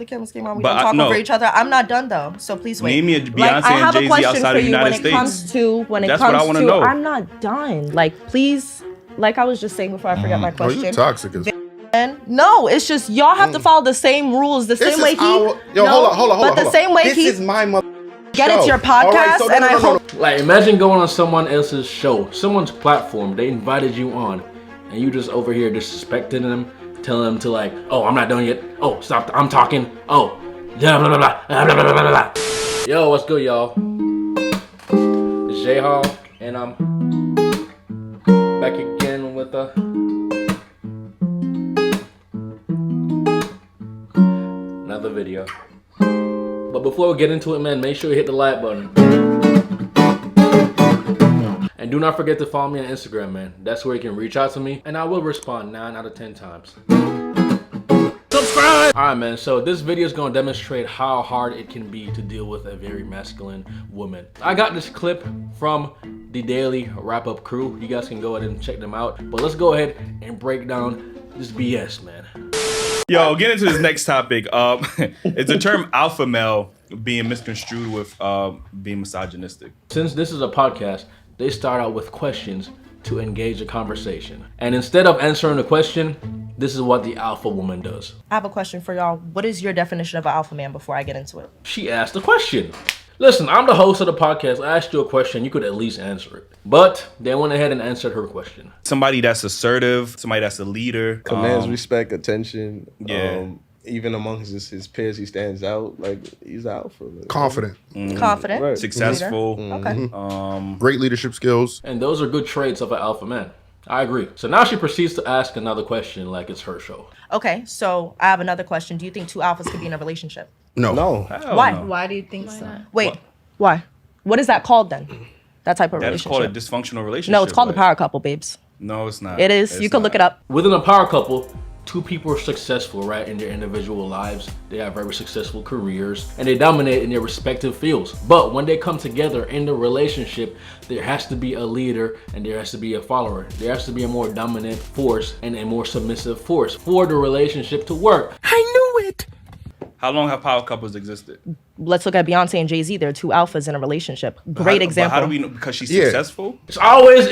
The cameras came on. We But don't talk no. over each other. I'm not done though, so please wait. Name me a Beyonce Like, I have and a Jay-Z question outside for of the you United when it comes States. to when it That's what I comes wanna to. know. I'm not done. Like, please, like I was just saying before I forget my Oh, question. you toxic as No, it's just y'all have to follow the same rules, the same way he. hold on. But the same way this he. is my mother. Get show. it's your All podcast, right, so no, and no, I no, no, hope. Like, imagine going on someone else's show, someone's platform, they invited you on, and you just over here disrespecting them, telling them to like, oh, I'm not done yet. Oh, stop, I'm talking. Oh, blah, blah, blah, blah, blah, blah, blah, blah. Yo, what's good, y'all? It's J Hall, and I'm back again with another video. But before we get into it, man, make sure you hit the like button. And do not forget to follow me on Instagram, man. That's where you can reach out to me, and I will respond 9 out of 10 times. Subscribe! Alright, man, so this video is going to demonstrate how hard it can be to deal with a very masculine woman. I got this clip from the Daily Wrap-Up crew. You guys can go ahead and check them out. But let's go ahead and break down this BS, man. Yo, get into this next topic. It's the term alpha male being misconstrued with being misogynistic. Since this is a podcast, they start out with questions to engage a conversation. And instead of answering the question, this is what the alpha woman does. I have a question for y'all. What is your definition of an alpha man before I get into it? She asked the question. Listen, I'm the host of the podcast. I asked you a question, you could at least answer it. But they went ahead and answered her question. Somebody that's assertive, somebody that's a leader. Commands respect, attention. Yeah. Even amongst his peers, he stands out. Like, he's alpha. Confident. Confident. Right. Successful. Okay. Great leadership skills. And those are good traits of an alpha man. I agree. So now she proceeds to ask another question like it's her show. Okay, so I have another question. Do you think two alphas could be in a relationship? No. Hell Why? no. Why do you think so? Wait, why? What is that called then? That type of That is relationship. called a dysfunctional relationship. No, it's called the like- power couple, babes. No, it's not. It is. It's You can look not. it up. Within a power couple, two people are successful, right, in their individual lives. They have very successful careers, and they dominate in their respective fields. But when they come together in the relationship, there has to be a leader and there has to be a follower. There has to be a more dominant force and a more submissive force for the relationship to work. I knew it. How long have power couples existed? Let's look at Beyonce and Jay-Z. They're two alphas in a relationship. Great example. But how do we know? Because she's Yeah. successful? It's always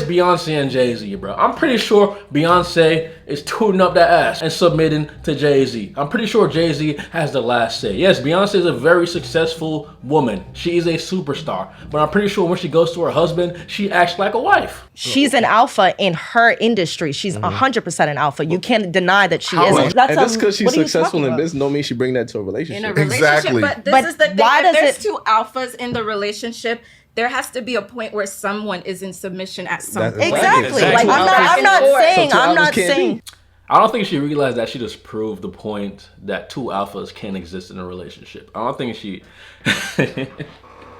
Beyonce and Jay-Z, bro. I'm pretty sure Beyonce is tooting up that ass and submitting to Jay-Z. I'm pretty sure Jay-Z has the last say. Yes, Beyonce is a very successful woman. She is a superstar. But I'm pretty sure when she goes to her husband, she acts like a wife. She's an alpha in her industry. She's 100% an alpha. You can't deny that she How? isn't. And just because she's what are you successful talking in about? business don't mean she bring that to a relationship. In a relationship, Exactly. but this But is the thing. why If does there's it- two alphas in the relationship, there has to be a point where someone is in submission at some That's point. Exactly. Exactly. Like, I'm Back not and forth. saying, So two I'm alphas not can't saying. be. I don't think she realized that she just proved the point that two alphas can exist in a relationship. I don't think she...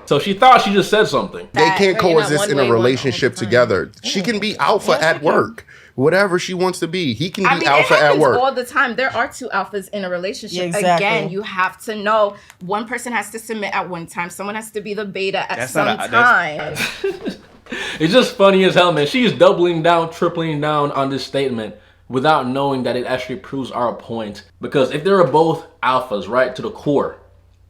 So she thought she just said something. They can't you're not coexist one in way, a one all relationship the time. together. She can be alpha at work. Whatever she wants to be. He can be I mean, alpha it at happens work. all the time. There are two alphas in a relationship. Yeah, exactly. Again, you have to know one person has to submit at one time. Someone has to be the beta at That's some not a- time. It's just funny as hell, man. She's doubling down, tripling down on this statement without knowing that it actually proves our point. Because if they were both alphas, right, to the core,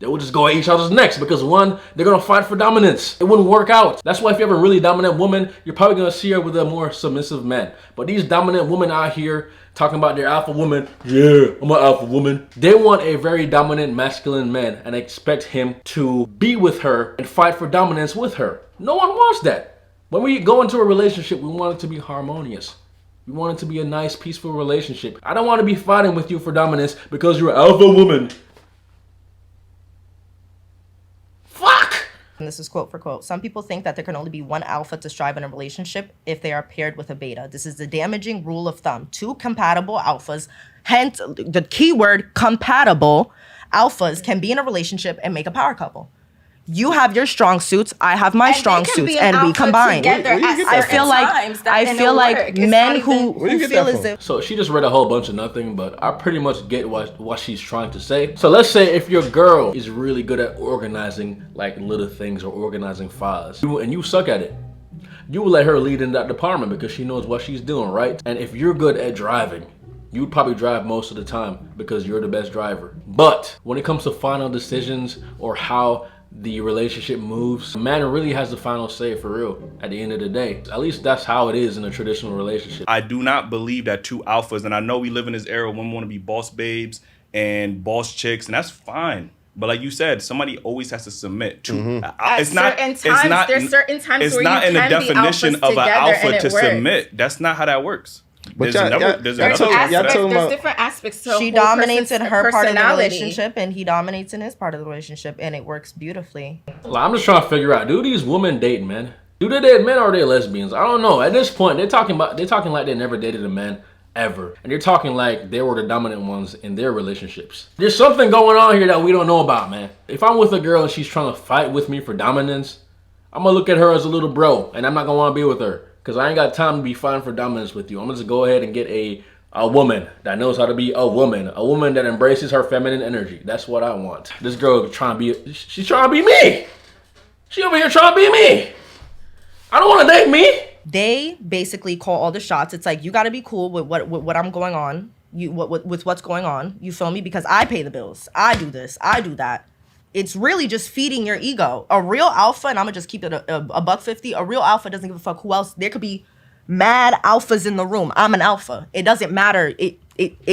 they would just go at each other's necks because one, they're gonna fight for dominance. It wouldn't work out. That's why if you have a really dominant woman, you're probably gonna see her with a more submissive man. But these dominant women out here talking about their alpha woman, yeah, I'm an alpha woman. They want a very dominant masculine man and expect him to be with her and fight for dominance with her. No one wants that. When we go into a relationship, we want it to be harmonious. We want it to be a nice, peaceful relationship. I don't want to be fighting with you for dominance because you're an alpha woman. Fuck! And this is quote for quote. Some people think that there can only be one alpha to strive in a relationship if they are paired with a beta. This is the damaging rule of thumb. Two compatible alphas, hence the keyword compatible alphas, can be in a relationship and make a power couple. You have your strong suits, I have my And strong they can suits, be an and we alpha combine. together at I feel certain like times that I it'll feel like work. It's men not who even- Where you get feel that as from? if So she just read a whole bunch of nothing, but I pretty much get what she's trying to say. So let's say if your girl is really good at organizing like little things or organizing files, and you suck at it, you will let her lead in that department because she knows what she's doing, right? And if you're good at driving, you would probably drive most of the time because you're the best driver. But when it comes to final decisions or how the relationship moves, a man really has the final say for real at the end of the day. At least that's how it is in a traditional relationship. I do not believe that two alphas, and I know we live in this era when women want to be boss babes and boss chicks, and that's fine. But like you said, somebody always has to submit to. There's certain times It's where not you in the can be definition alphas of an together alpha and it to works. submit. That's not how that works. But There's y'all another talking There's about- different aspects to a She whole dominates in person's her part of the personality. relationship, and he dominates in his part of the relationship, and it works beautifully. Like, I'm just trying to figure out, do these women date men? Do they date men or are they lesbians? I don't know. At this point, they're talking like they never dated a man ever. And they're talking like they were the dominant ones in their relationships. There's something going on here that we don't know about, man. If I'm with a girl and she's trying to fight with me for dominance, I'm gonna look at her as a little bro, and I'm not gonna wanna be with her. Cause I ain't got time to be fighting for dominance with you. I'm gonna just go ahead and get a woman that knows how to be a woman that embraces her feminine energy. That's what I want. This girl she's trying to be me. She over here trying to be me. I don't want to date me. They basically call all the shots. It's like, you got to be cool with what I'm going on. With what's going on. You feel me? Because I pay the bills. I do this. I do that. It's really just feeding your ego. A real alpha, and I'm gonna just keep it a $150. A real alpha doesn't give a fuck who else. There could be mad alphas in the room. I'm an alpha. It doesn't matter. It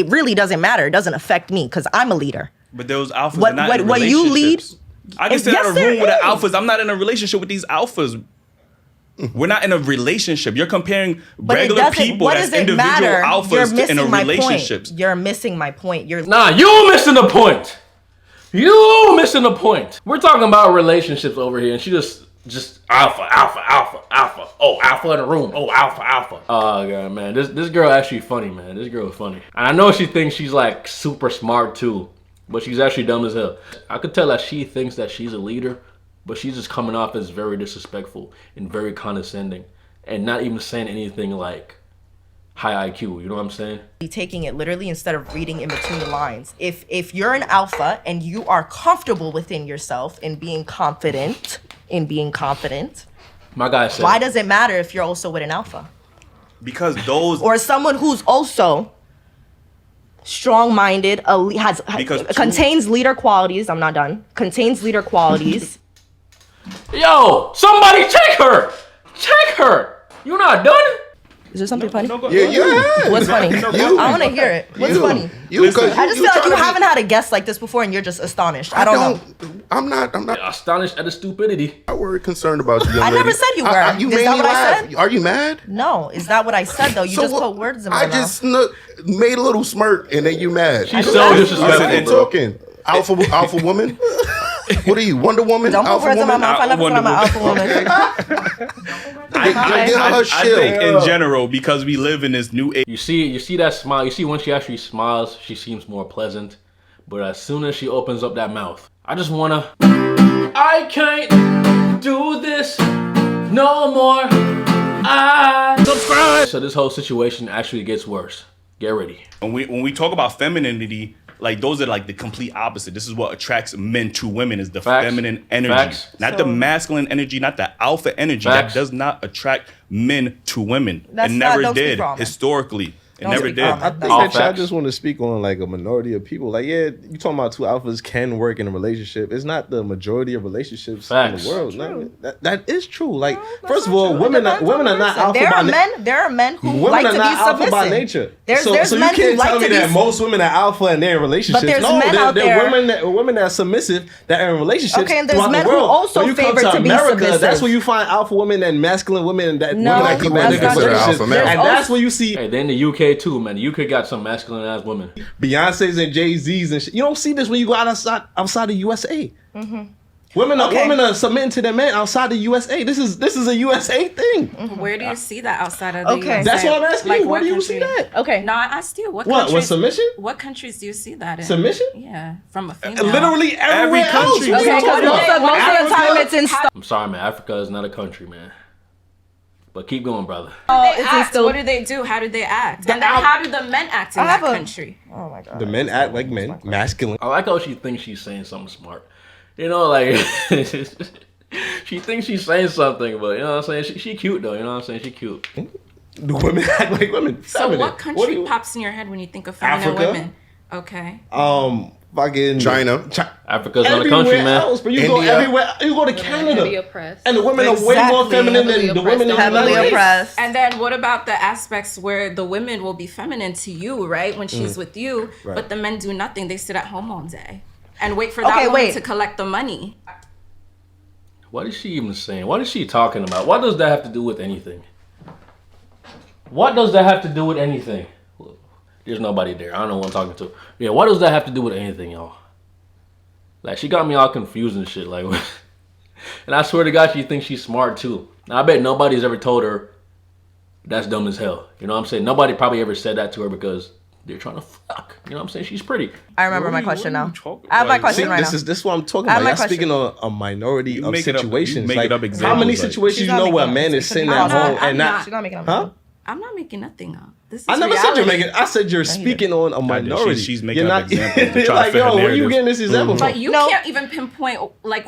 really doesn't matter. It doesn't affect me because I'm a leader. But those alphas are not in what you lead. relationships. I can sit Yes, in a there room with the is. alphas. I'm not in a relationship with these alphas. We're not in a relationship. You're comparing But it regular doesn't. people What as does it individual matter? You're alphas missing in a my relationships. point. You're missing my point. Nah, you missing the point. You missing the point. We're talking about relationships over here, and she just alpha. Oh, alpha in the room. Oh, alpha. Oh god, man, this girl actually funny, man. This girl is funny. And I know she thinks she's like super smart too, but she's actually dumb as hell. I could tell that she thinks that she's a leader, but she's just coming off as very disrespectful and very condescending, and not even saying anything like high IQ. You know what I'm saying? Be taking it literally instead of reading in between the lines. If you're an alpha and you are comfortable within yourself and being confident, My guy said, why does it matter if you're also with an alpha Because those or someone who's also strong-minded, contains leader qualities? I'm not done. Contains leader qualities. yo, somebody check her. Check her. You not done? Is there something funny? Yeah. What's funny? I want to hear it. What's funny? Because I just feel like you haven't had a guest like this before, and you're just astonished. I don't know. I'm not Astonished at the stupidity. worried concerned about you, young I lady. never said you were. You Is made that me what I laugh. said? Are you mad? No, is that what I said though? You just what- put words in my I mouth. just made a little smirk and then you mad. She's so disrespectful, I'm bro. talking. Alpha woman? What are you, Wonder Woman? Don't put Alpha words in my woman? mouth. I never said I'm an alpha woman. Get her I chill. think in general, because we live in this new age. You see that smile. You see when she actually smiles, she seems more pleasant. But as soon as she opens up that mouth, I just wanna. I can't do this no more. I subscribe. So this whole situation actually gets worse. Get ready. When we talk about femininity, like those are like the complete opposite. This is what attracts men to women is the Facts. feminine energy, Facts. not the masculine energy, not the alpha energy. Facts. That does not attract men to women. That's it not- never don't speak did for all men. historically. It Don't never speak did. for all men. I think All that y'all facts. just want to speak on like a minority of people. Like, yeah, you talking about two alphas can work in a relationship. It's not the majority of relationships Facts. in the world. No, that is true. Like, first of all, women are not alpha There by are nature. There are men who Women like are to not be alpha submissive. by nature. There's so men you who can't like tell to me be. that most women are alpha and they're in relationships. there's no, men out there there- are women that are submissive that are in relationships. Okay, and there's throughout men the who world. also when you come favor to be America, submissive. that's where you find alpha women and masculine women that No, women that keep that's in not true. relationships. Alpha male. And that's where you see Hey, then the UK too, man. The UK got some masculine ass women. Beyonce's and Jay-Z's and shit. You don't see this when you go outside the USA. Women are submitting to their men outside the USA. This is a USA thing. Where do you see that outside of the Okay. USA? That's what I'm asking you. Where do you see country? that? Okay. No, I asked you. What What countries? submission? What countries do you see that in? Submission? Yeah, from a female. Literally everywhere country. else. Okay, because most of the time it's in. I'm sorry, man. Africa is not a country, man. But keep going, brother. They it's act. instilled- What do they do? How do they act? And then how do the men act in I that have a- country? Oh my god. The men act like men, masculine. I like how she thinks she's saying something smart. You know, like she thinks she's saying something, but you know what I'm saying? She cute though. You know what I'm saying? She cute. The women act like women. So Feminine. what country do you- pops in your head when you think of feminine Africa? women? Okay. Fucking China. Africa's not a country, man. Else, but you go India. everywhere. You go to Heavily Canada, oppressed. and the women are way more Exactly. feminine Heavily than the oppressed. women in the Heavily United States. oppressed. And then what about the aspects where the women will be feminine to you, right? When she's with you, Right. but the men do nothing. They sit at home all day and wait for that Okay, woman wait. to collect the money. What is she even saying? What is she talking about? What does that have to do with anything? What does that have to do with anything? There's nobody there. I don't know who I'm talking to. Yeah, what does that have to do with anything, y'all? Like, she got me all confused and shit. Like, and I swear to God, she thinks she's smart too. Now, I bet nobody's ever told her that's dumb as hell. You know what I'm saying? Nobody probably ever said that to her because they're trying to fuck. You know what I'm saying? She's pretty. I remember What my are you- question what are now. you talking I have my about? question See, right this now. is what I'm talking I have about. my Y'all question. speaking on a minority You of make it up- you situations. make like, it up how examples, many like- situations She's you not know where a making man it. is sitting I'm at not- home I'm and not. not? She's not making up. Huh? I'm not making nothing up. This is I never said you're reality. making. I said you're speaking on a did. minority. She's making You're up not. examples to try to like, fit her yo, where you narrative. getting this example from? But you No. can't even pinpoint like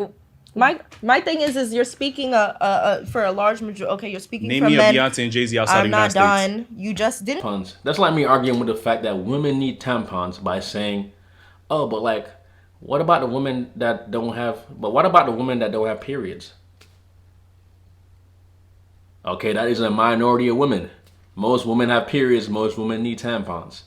My thing is you're speaking for a large majority. Okay, you're speaking Name for me a men. Beyonce and Jay-Z outside I'm the not United States. done. You just didn't. Tampons. That's like me arguing with the fact that women need tampons by saying, oh, but like, what about the women that don't have, but what about the women that don't have periods? Okay, that is a minority of women. Most women have periods. Most women need tampons.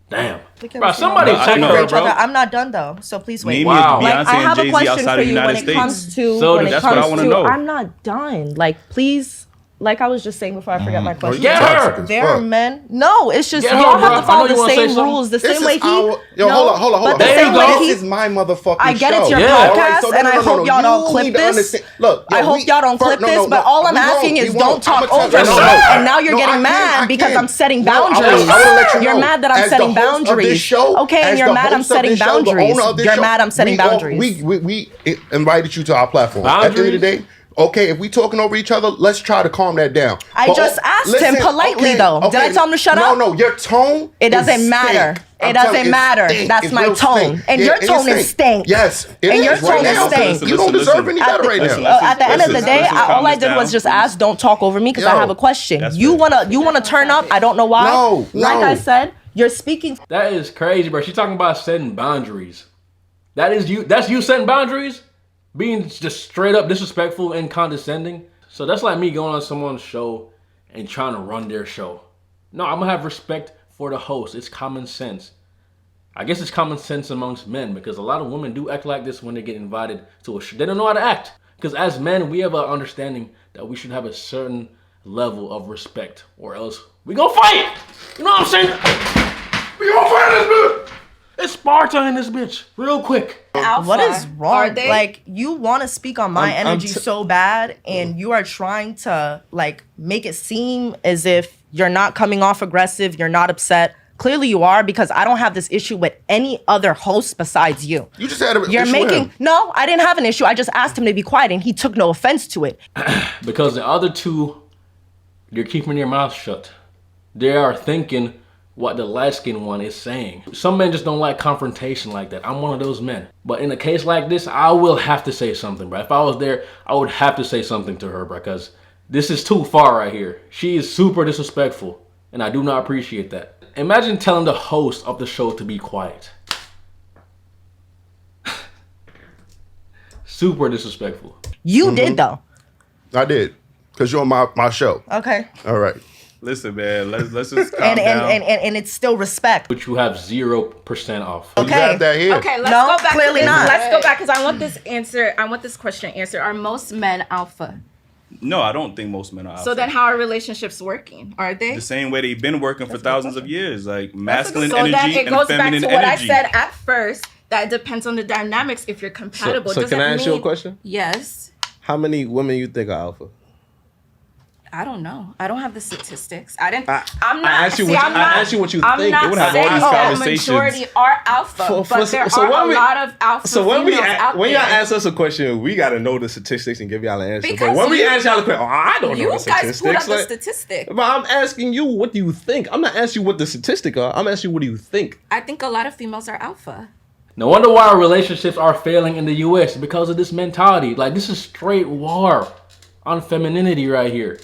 Damn. Look at Bro, us, somebody you know, I check know, for her, each bro. other. I'm not done though, so please wait. Name Wow. me a Like, Beyonce I have and a Jay-Z question outside for the you when United it States. comes to So when it that's what I comes wanna to. know. I'm not done. Like, please, like I was just saying before I forget my question. Get her! Toxic as There are fuck. men. No, it's just Get y'all her, bro. have I to follow know you the wanna say same something. rules. The This same way is he. our. Yo, no, hold on. But the There same you way go. he. This is my motherfucking I get show. it's your Yeah. All podcast, so and I hope y'all don't You clip need to this. understand- Look, I hope y'all don't clip this, but all I'm asking is don't talk over me. And now you're getting mad because I'm setting boundaries. You're mad that I'm setting boundaries. Okay, and you're mad I'm setting boundaries. You're mad I'm setting boundaries. We invited you to our platform. At the end of the Boundaries? day, okay, if we talking over each other, let's try to calm that down. I But, just asked him politely, though. Did I tell him to shut up? No, your tone. It doesn't is matter. stink. It I'm doesn't telling you, matter. it's stink. That's It's my real tone. stink. And Yeah, your it tone is stink. Yes, it And your is right tone is now. stink. You don't deserve any better right Listen, now. At the end of the day, listen, all I calm did this was down, just please. ask, don't talk over me because I Yo, have a question. that's You fair. wanna turn up? I don't know why. No, Like no. I said, you're speaking. That is crazy, bro. She's talking about setting boundaries. That is you. That's you setting boundaries? Being just straight up disrespectful and condescending. So that's like me going on someone's show and trying to run their show. No, I'm gonna have respect for the host. It's common sense. I guess it's common sense amongst men because a lot of women do act like this when they get invited to a show. They don't know how to act. Because as men, we have an understanding that we should have a certain level of respect or else we gonna fight. You know what I'm saying? We gonna fight this bitch. It's Sparta in this bitch. Real quick. Alpha. What is Are wrong? they? Like, you want to speak on my I'm energy t- so bad, and you are trying to like make it seem as if you're not coming off aggressive, you're not upset. Clearly you are, because I don't have this issue with any other host besides you. You just had a You're issue with making him. no, I didn't have an issue. I just asked him to be quiet and he took no offense to it. Because the other two, you're keeping your mouth shut. They are thinking what the light-skinned one is saying. Some men just don't like confrontation like that. I'm one of those men. But in a case like this, I will have to say something, bro. If I was there, I would have to say something to her, bro, because this is too far right here. She is super disrespectful, and I do not appreciate that. Imagine telling the host of the show to be quiet. Super disrespectful. You did though. I did. Because you're on my show. Okay. All right. Listen, man, let's just calm And down. and it's still respect. But you have 0% off. You Okay. have that here. Okay, let's No, go back. clearly to this. not. Let's go back because I want this answer. I want this question answered. Are most men alpha? No, I don't think most men are alpha. So then, how are relationships working? Are they? The same way they've been working for thousands of years, like masculine So then energy it and goes back feminine to what energy. I said at first. That it depends on the dynamics if you're compatible. So Doesn't can I ask you a mean- question? Yes. How many women you think are alpha? I don't know. I don't have the statistics. I'm not. I asked you what you- I'm I not- asked you what you I'm think. not It would have saying all these that conversations. majority are alpha, but there so are when a we- lot of alpha So when females out when y'all there. ask us a question, we gotta know the statistics and give y'all an answer. Because But when we you- ask y'all a question, I don't You know the guys pulled statistics. up the Like, statistic. but I'm asking you, what do you think? I'm not asking you what the statistic are. I'm asking you, what do you think? I think a lot of females are alpha. No wonder why our relationships are failing in the US because of this mentality. Like, this is straight war on femininity right here.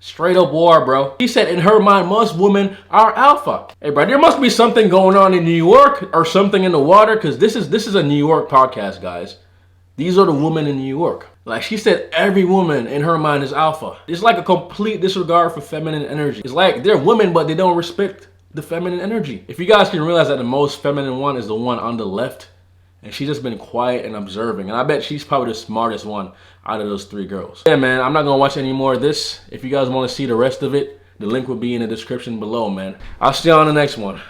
Straight up war, bro. He said in her mind, most women are alpha. Hey, bro, there must be something going on in New York or something in the water, because this is a New York podcast, guys. These are the women in New York. Like she said, every woman in her mind is alpha. It's like a complete disregard for feminine energy. It's like they're women, but they don't respect the feminine energy. If you guys can realize that the most feminine one is the one on the left, and she's just been quiet and observing. And I bet she's probably the smartest one out of those 3 girls. Yeah, man, I'm not gonna watch any more of this. If you guys wanna see the rest of it, the link will be in the description below, man. I'll see you on the next one.